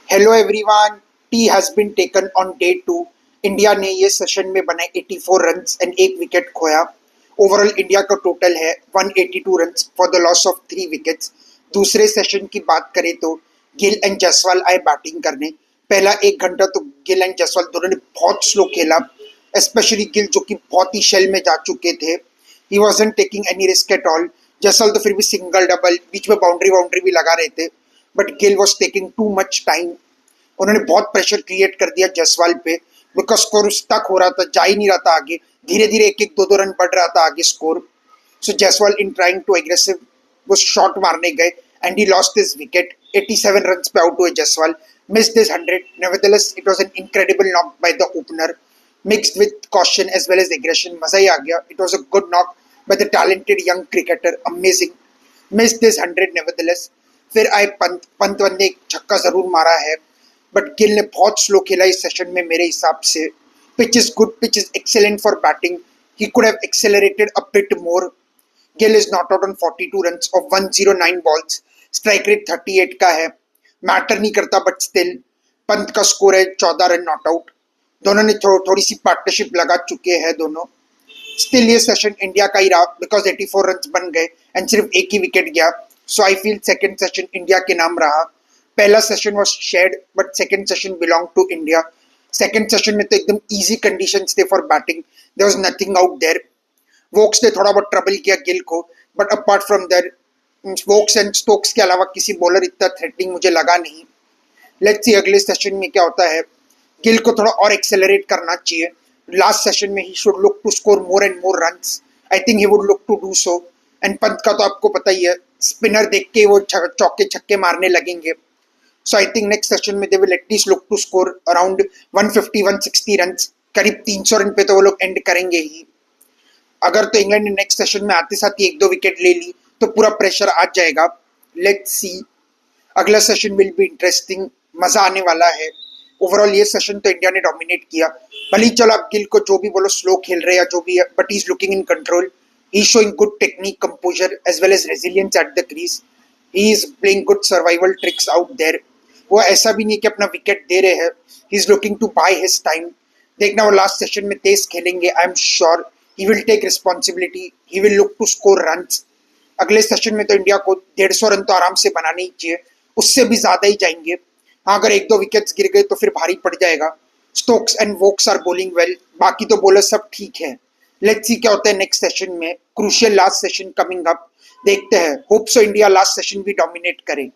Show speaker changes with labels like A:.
A: Hello everyone, tea has been taken on day 2। India ने ये session में बनाए 84 रन्स एंड एक विकेट खोया। ओवरऑल इंडिया का टोटल है 182 runs for the loss of 3 wickets. दूसरे सेशन की बात करें तो गिल एंड जायसवाल आए बैटिंग करने। पहला 1 घंटा तो गिल एंड जायसवाल दोनों ने बहुत स्लो खेला, स्पेशली गिल जो कि बहुत ही शेल में जा चुके थे। He wasn't taking any risk at all. Jaiswal तो फिर भी सिंगल डबल बीच में बाउंड्री बाउंड्री भी लगा रहे थे, but Gill was taking too much time. उन्होंने बहुत प्रेशर क्रिएट कर दिया जायसवाल पे, बिकॉज स्कोर स्टक हो रहा था, जा ही नहीं रहा था आगे। धीरे धीरे एक एक दो दो रन बढ़ रहा था आगे score. So Jaiswal in trying to aggressive वो शॉट मारने गए and he lost his wicket. 87 runs पे आउट हुए Jaiswal, missed his 100। Nevertheless it was an incredible knock by the opener, mixed with caution as well as aggression. मजा ही आ गया। It was a good knock by the talented young cricketer, amazing. Missed his 100 nevertheless. फिर आए पंत। पंत ने एक छक्का जरूर मारा है, बट गिल ने बहुत स्लो खेला इस सेशन में मेरे हिसाब से। Pitch is good, pitch is excellent for batting. He could have accelerated a bit more. Gill is not out on 42 runs off 109 balls. Strike rate 38 का है। मैटर नहीं करता, बट स्टिल पंत का स्कोर है 14 रन नॉट आउट। दोनों ने थोड़ी सी partnership लगा चुके हैं दोनों। स्टिल ये सेशन इंडिया का ही रहा, बिकॉज 84 रन्स बन गए एंड सिर्फ एक ही विकेट गया। So I feel second session India के नाम रहा। पहला session was shared, but second session belong to India. Second session में तो एकदम ईजी कंडीशंस थे for batting, there was nothing out there. Woakes ने थोड़ा बहुत ट्रबल किया गिल को, but apart from there Woakes and Stokes के अलावा किसी बॉलर इतना थ्रेटनिंग मुझे लगा नहीं। लेट्स सी अगले सेशन में क्या होता है। गिल को थोड़ा और एक्सेलरेट करना चाहिए। लास्ट सेशन में he should look to score more and more runs. I think he would look to do so. And Pant का तो आपको पता ही है, स्पिनर देख के वो चौके छक्के मारने लगेंगे। So I think next session में they will at least look to score around 150-160 runs। करीब 300 रन पे तो वो लोग एंड करेंगे ही। अगर तो इंग्लैंड ने नेक्स्ट सेशन में आते साथ ही एक दो विकेट ले ली तो पूरा प्रेशर आ जाएगा। लेट्स सी, अगला सेशन विल बी इंटरेस्टिंग, मजा आने वाला है। ओवरऑल ये सेशन तो इंडिया ने डोमिनेट किया। भले ही चलो आप गिल को जो भी बोलो स्लो खेल रहे या जो भी है, but he is looking in control. He is showing good technique, composure as well as resilience at the crease. He is playing good survival tricks out there. वो ऐसा भी नहीं कि अपना विकेट दे रहे हैं, he is looking to buy his time. देखना वो लास्ट सेशन में तेज खेलेंगे। I am sure he will take responsibility, he will look to score runs. अगले सेशन में तो इंडिया को 150 रन तो आराम से बनाने ही चाहिए, उससे भी ज्यादा ही जाएंगे। हाँ, अगर एक दो विकेट्स गिर गए तो फिर भारी पड़ जाएगा। Stokes and Woakes are bowling well, बाकी तो बॉलर सब ठीक है। लेट्स सी क्या होता है नेक्स्ट सेशन में। Crucial last session coming up, देखते हैं। Hope so India last session भी डोमिनेट करे।